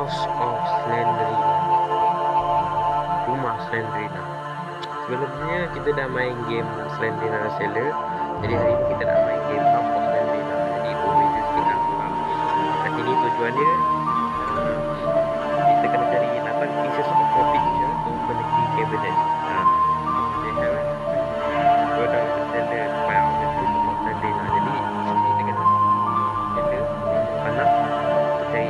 House of Slendrina, Rumah Slendrina. Sebelumnya kita dah main game Slendrina Seller. Jadi hari ini kita nak main game House of Slendrina. Jadi berbeza sikit lah. Kat sini tujuan dia kita kena cari 8 pieces of a picture to open the key cabinet. They have go down to the cellar to find out the truth of Slendrina. Jadi kita kena cellar panas untuk cari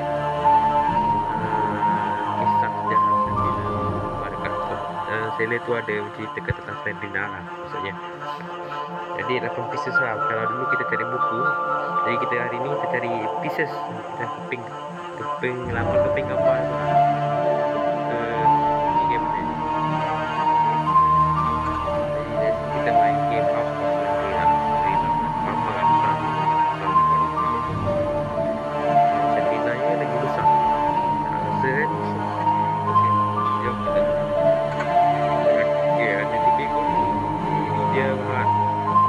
kisah sejarah Slendrina. Ada kat cellar tu ada ceritakan tentang Slendrina lah maksudnya. Jadi 8 pieces lah. Kalau dulu kita cari buku, jadi kita hari ni kita cari pieces. Kita keping 8 keping gambar tu ke game ni. Jadi kita main game House of Slendrina. Slendrina nya lagi besar. Rasa kan? Okey, jom kita. Okey, ada 3 kot. Dia buat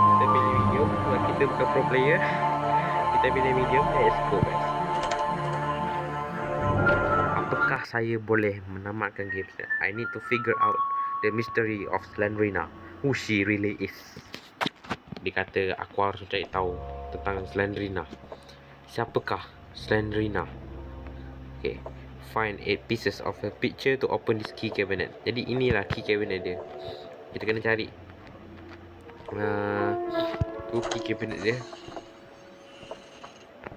kita pilih medium. Sebab kita bukan pro player, kita pilih medium. Let's go guys. Apakah saya boleh menamatkan game ni? I need to figure out the mystery of Slendrina. Who she really is. Dia kata aku harus cari tahu tentang Slendrina. Siapakah Slendrina? Okay. Find 8 pieces of a picture to open this key cabinet. Jadi inilah key cabinet dia. Kita kena cari tu key cabinet dia.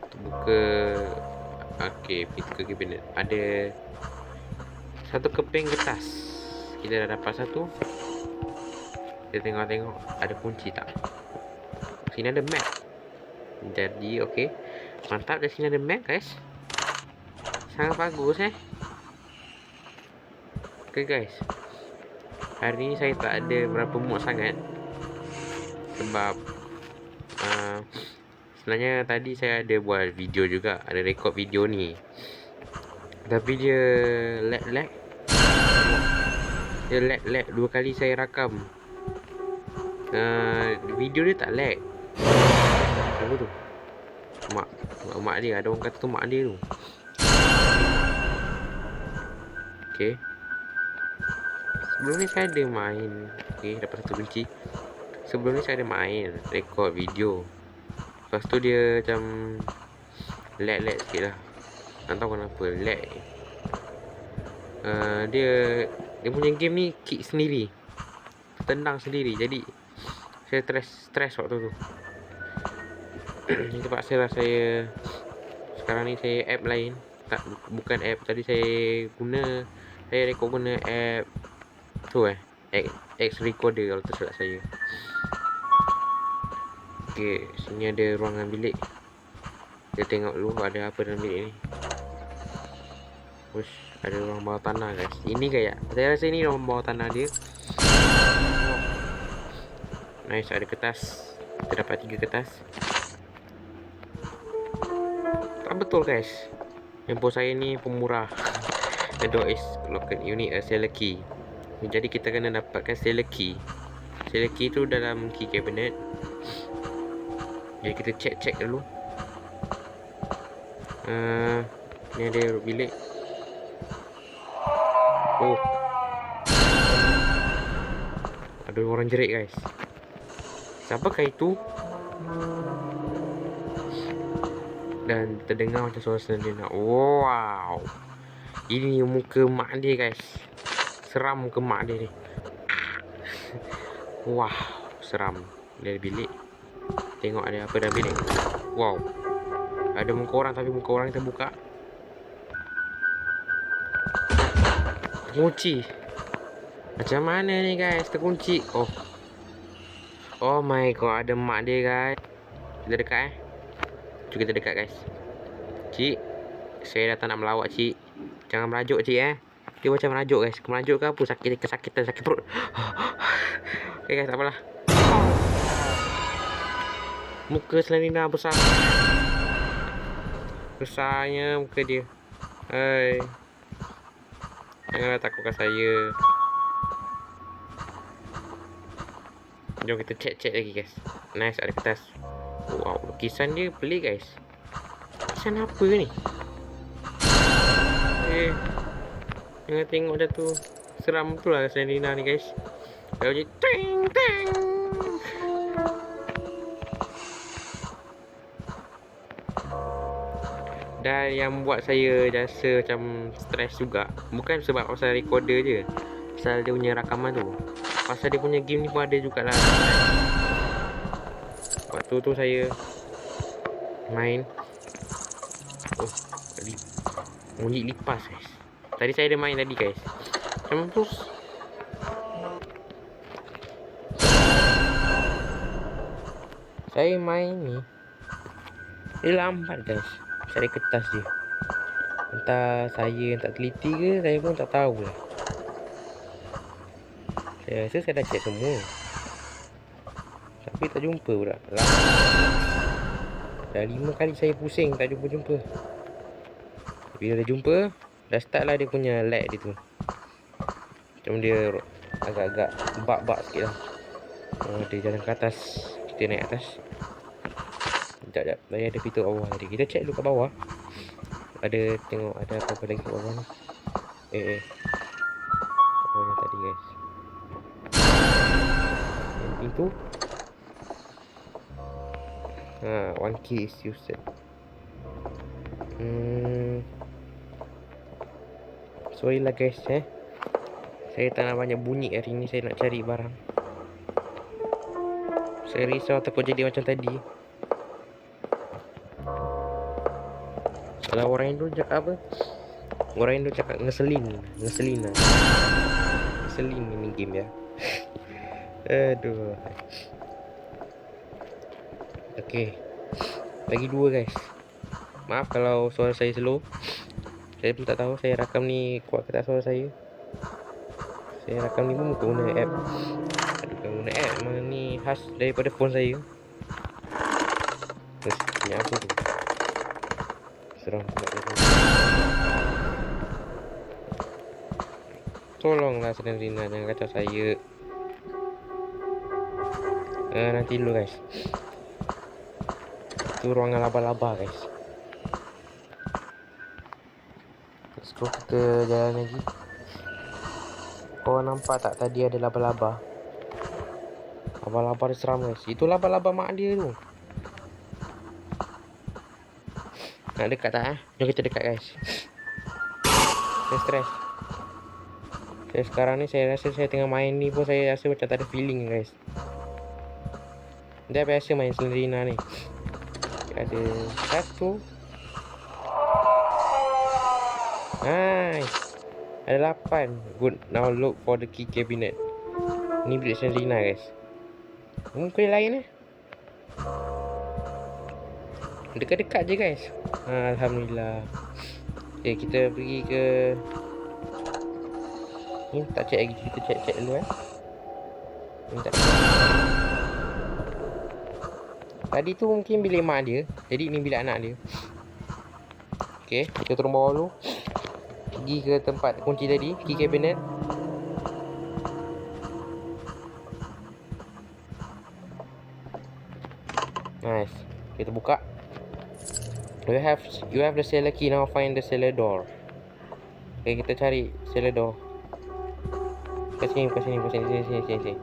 Tu buka. Okay, pintu cabinet. Ada satu keping kertas. Kita dah dapat satu. Kita tengok-tengok ada kunci tak. Sini ada map. Jadi okay, mantap. Dari sini ada map guys. Sangat bagus Okay guys, hari ni saya tak ada berapa mood sangat. Sebab sebenarnya tadi saya ada buat video juga, ada record video ni, tapi dia lag. Dia lag 2 kali saya rakam. Video dia tak lag. Apa tu? Mak dia, ada orang kata tu mak dia tu. Okay, sebelum ni saya ada main. Okay, dapat satu kunci. Sebelum ni saya ada main record video. Lepas tu dia macam lag sikit lah. Tak tahu kenapa lag. Dia punya game ni kick sendiri, tendang sendiri. Jadi saya stress waktu tu. Ini terpaksa lah saya. Sekarang ni saya app lain. Tak, bukan app tadi saya record guna app tu X Recorder kalau tak silap saya. Okay, sini ada ruangan bilik. Kita tengok dulu ada apa dalam bilik ni. Ush, ada ruang bawah tanah guys. Ini kayak, saya rasa ini ruang bawah tanah dia. Nice, ada kertas. Kita dapat 3 kertas. Tak betul guys, handphone saya ni pemurah. The door is locked. You need a cellar key. Jadi kita kena dapatkan cellar key. Cellar key tu dalam key cabinet. Jadi kita check dulu. Ni ada bilik. Oh, ada orang jerit guys. Siapakah itu? Dan terdengar macam suara Slendrina. Wow, ini muka mak dia guys. Seram muka mak dia ni. Wah, seram. Dari bilik. Tengok ada apa dalam bilik. Wow, ada muka orang, tapi muka orang kita buka. Terkunci. Macam mana ni guys, terkunci. Oh my god, ada mak dia guys. Kita dekat Cuba kita dekat guys. Cik, saya dah tak nak melawak cik. Jangan merajuk cik Dia macam merajuk guys. Merajuk ke apa? Sakit perut. Okay guys, tak apalah. Muka Slendrina besar. Besarnya muka dia. Hai, janganlah takutkan saya. Jom kita check lagi guys. Nice, ada kertas. Wow, lukisan dia pelik guys. Lukisan apa ni? Jangan tengok dah tu. Seram betul lah Selena ni guys. Kalau je ting ting. Dan yang buat saya rasa macam stres juga, bukan sebab pasal recorder je, pasal dia punya rakaman tu. Pasal dia punya game ni pun ada jugalah. Waktu tu saya main, oh tadi bunyi lipas guys. Tadi saya ada main tadi guys, macam terus saya main ni dia lambat guys, cari kertas dia. Entah saya yang tak teliti ke, saya pun tak tahu lah. Saya rasa saya dah check semua, tapi tak jumpa pula. Dah 5 kali saya pusing tak jumpa-jumpa. Bila dah jumpa, dah start lah dia punya lag dia tu. Macam dia agak-agak bug sikit lah. Dia jalan ke atas, kita naik atas. Sekejap, saya ada pintu bawah tadi. Kita check dulu kat bawah. Ada, tengok ada apa-apa lagi kat bawah ni. Bawah tadi guys. Pintu. One key is used. Sorry lah guys saya tak nak banyak bunyi hari ni. Saya nak cari barang. Saya risau takut jadi macam tadi. Kalau orang Indo cakap apa? Orang Indo cakap ngeselin lah. Ngeselin ini game ya. Aduh. Okay, lagi 2 guys. Maaf kalau suara saya slow. Saya pun tak tahu saya rakam ni kuat ke tak suara saya. Saya rakam ni pun guna app. Bukan guna app, memang ni khas daripada phone saya. Terus ni apa tu? Seram pula dia. Tolonglah Selena, jangan kacau saya. Nanti dulu guys. Itu ruangan laba-laba guys. Let's go, kita jalan lagi. Kau nampak tak tadi ada laba-laba? Laba-laba dia seram guys. Itu laba-laba mak dia tu. Nak dekat tak Jom kita dekat guys. Saya stres. Saya sekarang ni saya rasa saya tengah main ni pun saya rasa macam tak ada feeling guys. Dah biasa main Selena ni. Ada 1. Nice. Ada 8. Good. Now look for the key cabinet. Ni bilik Selena guys. Mungkin lain dekat-dekat je guys. Alhamdulillah. Okay, kita pergi ke ni. Tak check lagi. Kita check dulu ni tak. Tadi tu mungkin bilik mak dia, jadi ni bilik anak dia. Okay, kita turun bawah dulu. Pergi ke tempat kunci tadi, key cabinet. Nice. Kita buka. You have the cellar key. Now find the cellar door. Okay, kita cari cellar door. Kat sini. Sini.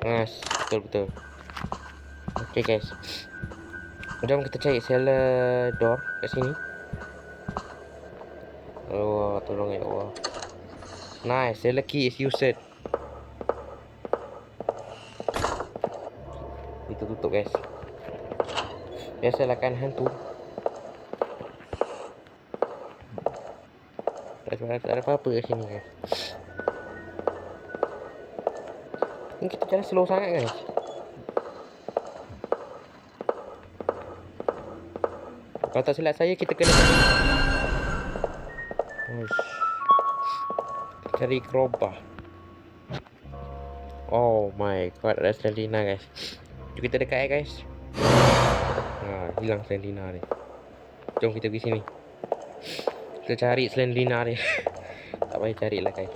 Nice, betul. Okay guys, jom kita cari cellar door kat sini. Oh, tolong ya Allah. Nice, cellar key is used. Itu tutup guys. Biasalah kan hantu. Tak ada apa-apa kat sini guys. Ni kita jalan slow sangat guys. Kalau tak silap saya kita kena cari crowbar. Oh my god, ada Selena guys. Jom kita dekat guys. Hilang Selena ni. Jom kita pergi sini. Kita cari Selena ni. Tak payah carilah guys.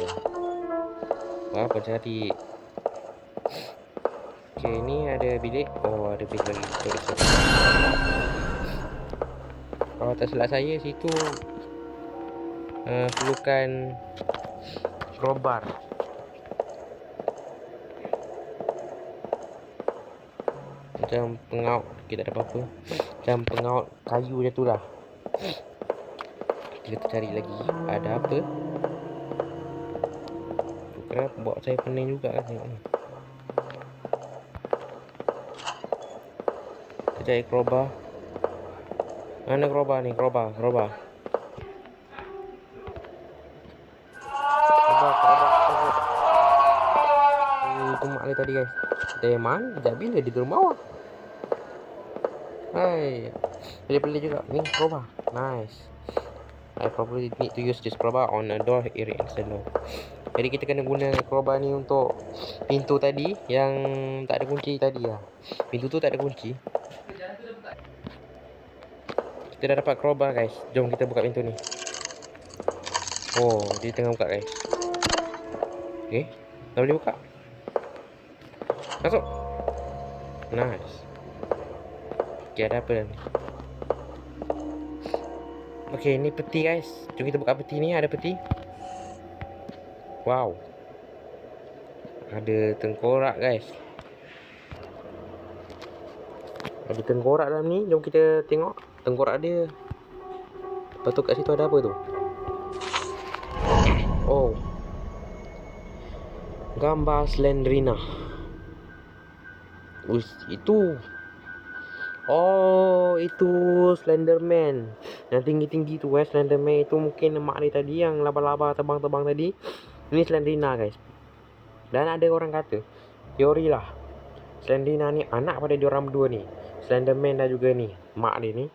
Apa cari. Okay, ni ada bilik. Oh, ada bilik lagi. Kalau tak silap saya situ perlukan crowbar. Macam pengaut, kita tak ada apa-apa. Macam pengaut kayu macam tu lah. Kita cari lagi ada apa. Tu kenapa buat saya pening juga kan tengok ni. Kita cari crowbar. Mana crowbar ni? Crowbar. Crowbar. Itu mak dia tadi guys. Dia mana? Sekejap bila dia turun bawah? Hai. Pelik-pelik juga. Ni crowbar. Nice. I probably need to use this crowbar on a door area instead of. Jadi kita kena guna crowbar ni untuk pintu tadi yang tak ada kunci tadi lah. Pintu tu tak ada kunci. Kita dah dapat crowbar guys. Jom kita buka pintu ni. Oh, dia tengah buka guys. Okay, dah boleh buka. Masuk. Nice. Okay, ada apa dah ni? Okay, ni peti guys. Jom kita buka peti ni. Ada peti. Wow. Ada tengkorak guys. Ada tengkorak dalam ni. Jom kita tengok tengkorak dia. Lepas tu kat situ ada apa tu? Oh, gambar Slendrina. Itu. Oh, itu Slenderman. Yang tinggi-tinggi tu Slenderman itu mungkin mak dia tadi yang laba-laba terbang-terbang tadi. Ini Slendrina guys. Dan ada orang kata, teori lah, Slendrina ni anak pada diorang berdua ni. Slenderman dah juga ni, mak dia ni.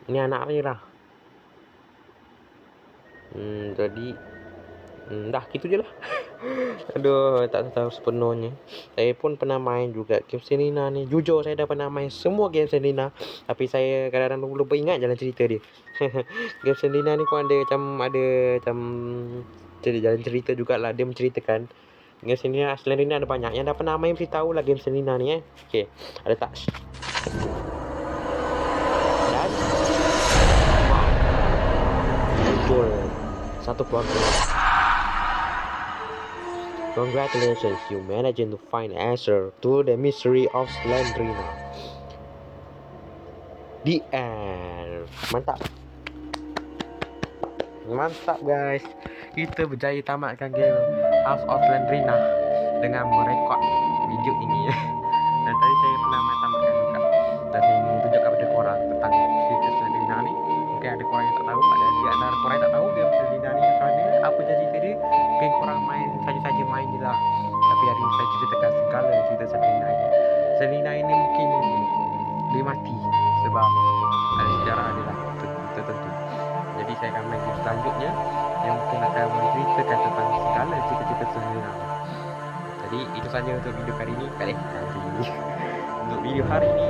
Ini anak dia lah. Jadi dah gitu je lah. Aduh, tak tahu sepenuhnya. Saya pun pernah main juga game Slendrina ni. Jujur saya dah pernah main semua game Slendrina. Tapi saya kadang-kadang lupa ingat jalan cerita dia. Game Slendrina ni pun ada macam jalan cerita jugalah. Dia menceritakan game Slendrina ada banyak. Yang dah pernah main mesti tahu lah game Slendrina ni Okay, ada touch. Dan muncul satu keluarga. Congratulations, you managed to find answer to the mystery of Slendrina. The end. Mantap. Mantap guys. Kita berjaya tamatkan game House of Slendrina dengan merekod video ini. Dan tadi saya pernah tamatkan juga. Dan saya ingin tunjukkan kepada korang tentang cerita Slendrina ni. Mungkin ada korang yang tak tahu, ada di antara korang yang tak tahu game Slendrina ni macam mana, apa cerita dia. Mungkin korang main saja-saja main je lah. Tapi hari ini saya ceritakan segala cerita Slendrina ini. Slendrina ini mungkin dia mati sebab ada sejarah dia lah tertentu. Jadi saya akan main game selanjutnya yang mungkin akan menceritakan tentang segala cerita-cerita Slendrina. Jadi itu saja untuk video kali ini. Untuk video hari ini